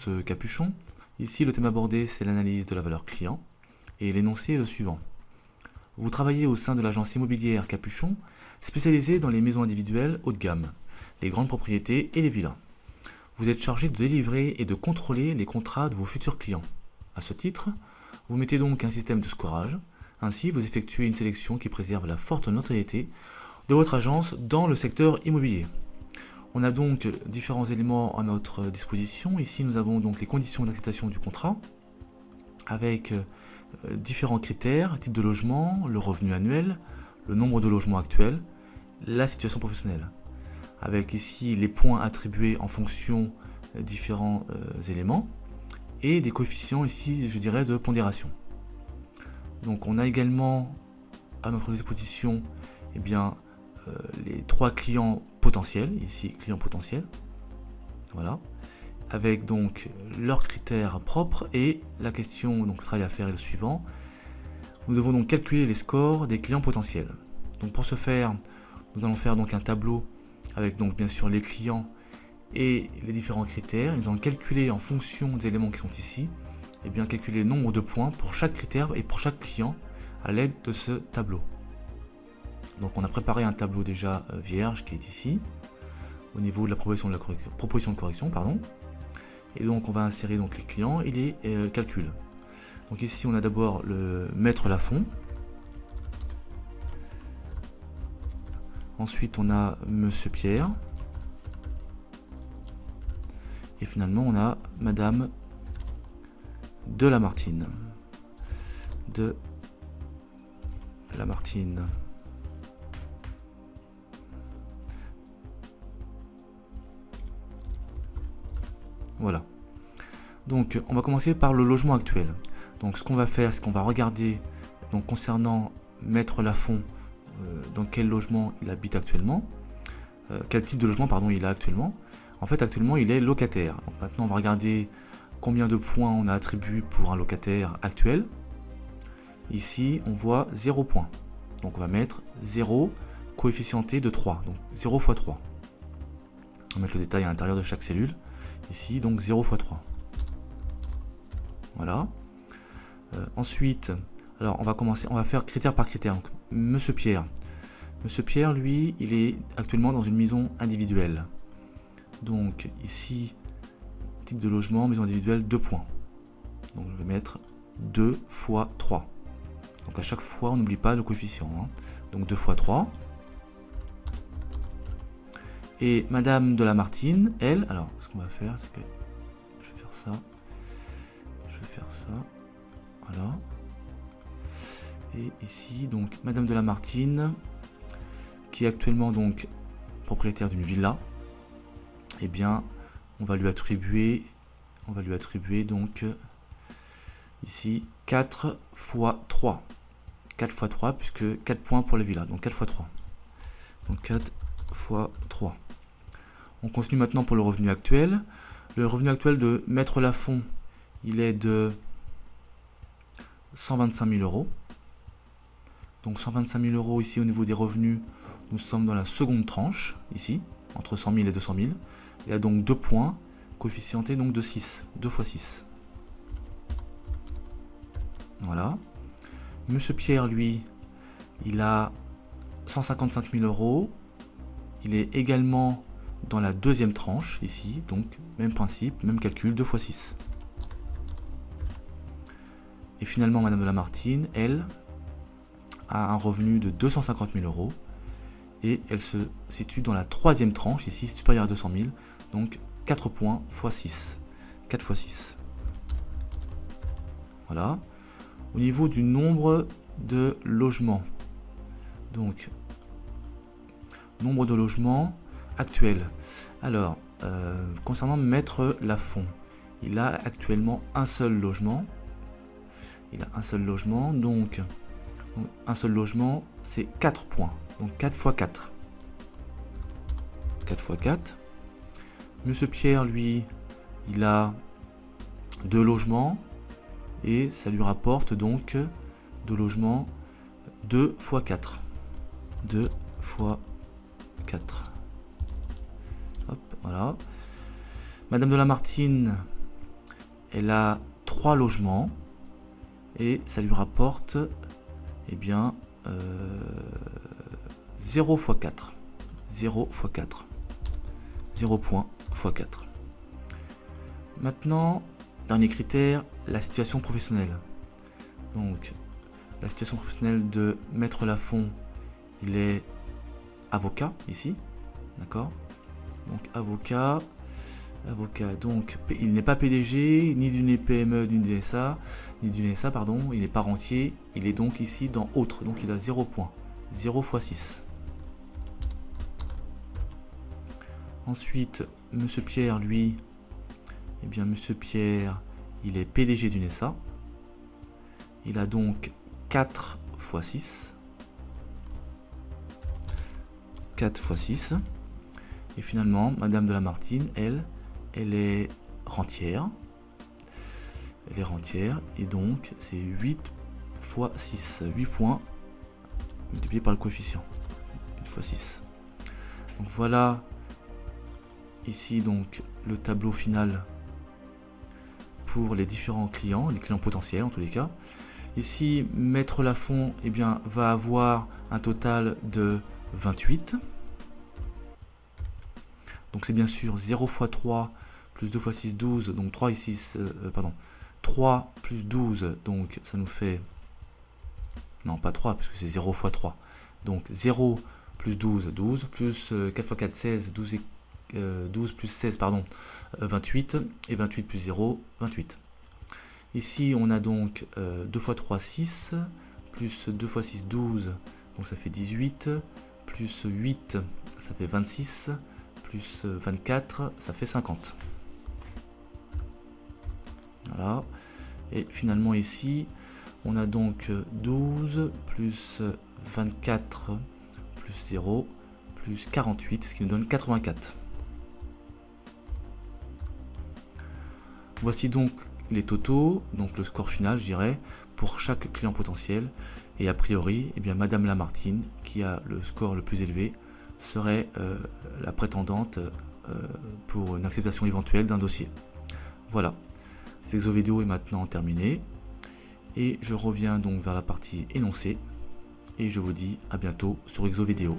ce capuchon. Ici, le thème abordé, c'est l'analyse de la valeur client. Et l'énoncé est le suivant. Vous travaillez au sein de l'agence immobilière Capuchon, spécialisée dans les maisons individuelles haut de gamme, les grandes propriétés et les villas. Vous êtes chargé de délivrer et de contrôler les contrats de vos futurs clients. À ce titre, vous mettez donc un système de scorage. Ainsi, vous effectuez une sélection qui préserve la forte notoriété de votre agence dans le secteur immobilier. On a donc différents éléments à notre disposition. Ici, nous avons donc les conditions d'acceptation du contrat avec différents critères, type de logement, le revenu annuel, le nombre de logements actuels, la situation professionnelle. Avec ici les points attribués en fonction de différents éléments et des coefficients ici, je dirais, de pondération. Donc on a également à notre disposition les 3 clients potentiels, ici clients potentiels, voilà, avec donc leurs critères propres et la question, donc le travail à faire est le suivant. Nous devons donc calculer les scores des clients potentiels. Donc pour ce faire, nous allons faire donc un tableau avec donc bien sûr les clients et les différents critères. Nous allons calculer en fonction des éléments qui sont ici, calculer le nombre de points pour chaque critère et pour chaque client à l'aide de ce tableau. Donc on a préparé un tableau déjà vierge qui est ici, au niveau de la proposition de correction. Et donc on va insérer donc les clients et les calculs. Donc ici on a d'abord le maître Lafond. Ensuite on a Monsieur Pierre. Et finalement on a Madame de Lamartine. De Lamartine. Voilà. Donc on va commencer par le logement actuel. Donc ce qu'on va faire, c'est qu'on va regarder donc concernant Maître Lafond dans quel logement il habite actuellement, quel type de logement il a actuellement. En fait actuellement il est locataire. Donc maintenant on va regarder combien de points on a attribué pour un locataire actuel. Ici on voit 0 points. Donc on va mettre 0 coefficienté de 3. Donc 0 x 3. On va mettre le détail à l'intérieur de chaque cellule. Ici donc 0 x 3. Voilà. Ensuite, alors on va faire critère par critère. Donc, Monsieur Pierre, lui, il est actuellement dans une maison individuelle. Donc ici, type de logement, maison individuelle, 2 points. Donc je vais mettre 2 x 3. Donc à chaque fois, on n'oublie pas le coefficient. Donc 2 x 3. Et Madame de Lamartine, elle, alors ce qu'on va faire, c'est que je vais faire ça. Voilà. Et ici, donc Madame de Lamartine, qui est actuellement donc propriétaire d'une villa, on va lui attribuer donc ici 4 x 3. 4 x 3 puisque 4 points pour les villas, donc 4 x 3. Donc 4 x 3. On continue maintenant pour le revenu actuel. Le revenu actuel de Maître Lafond, il est de 125 000 euros. Donc 125 000 euros ici au niveau des revenus, nous sommes dans la seconde tranche, ici, entre 100 000 et 200 000. Il y a donc 2 points, coefficienté donc de 6, 2 x 6. Voilà. Monsieur Pierre, lui, il a 155 000 euros. Il est également dans la deuxième tranche, ici, donc même principe, même calcul, 2 x 6. Et finalement, Madame de Lamartine, elle, a un revenu de 250 000 euros et elle se situe dans la troisième tranche, ici, supérieure à 200 000, donc 4 points x 6. 4 x 6. Voilà. Au niveau du nombre de logements, donc, nombre de logements actuels. Alors, concernant Maître Lafond, il a actuellement un seul logement. Donc un seul logement, c'est 4 points. Donc 4 x 4. 4 x 4. Monsieur Pierre, lui, il a 2 logements. Et ça lui rapporte donc 2 logements 2 x 4. 2 x 4. Hop, voilà. Madame de Lamartine, elle a 3 logements et ça lui rapporte eh bien 0 x 4. 0 x 4. 0 points x 4. Maintenant, dernier critère, la situation professionnelle. Donc, la situation professionnelle de Maître Lafont, il est avocat ici, d'accord? Donc avocat, donc il n'est pas PDG, ni d'une PME, d'une SA, pardon, il n'est pas rentier, il est donc ici dans autre, donc il a 0 points, 0 x 6. Ensuite, Monsieur Pierre, lui, eh bien Monsieur Pierre, il est PDG d'une SA, il a donc 4 x 6. 4 x 6. Et finalement, Madame de Lamartine, elle est rentière. Elle est rentière. Et donc, c'est 8 x 6. 8 points multiplié par le coefficient. 8 x 6. Donc voilà ici donc le tableau final pour les différents clients, les clients potentiels en tous les cas. Ici, Maître Lafont eh bien, va avoir un total de 28. Donc c'est bien sûr 0 x 3 plus 2 x 6, 12. Donc 3 et 6, 3 plus 12, donc ça nous fait... Non, pas 3, puisque c'est 0 x 3. Donc 0 plus 12, 12, plus 4 x 4, 16, 12 plus 16, pardon, 28, et 28 plus 0, 28. Ici, on a donc 2 x 3, 6, plus 2 x 6, 12, donc ça fait 18, plus 8, ça fait 26, plus 24, ça fait 50. Voilà. Et finalement ici, on a donc 12, plus 24, plus 0, plus 48, ce qui nous donne 84. Voici donc les totaux, donc le score final, je dirais, pour chaque client potentiel. Et a priori, eh bien, Madame Lamartine, qui a le score le plus élevé, serait la prétendante pour une acceptation éventuelle d'un dossier. Voilà, cette exo vidéo est maintenant terminée. Et je reviens donc vers la partie énoncée. Et je vous dis à bientôt sur exo vidéo.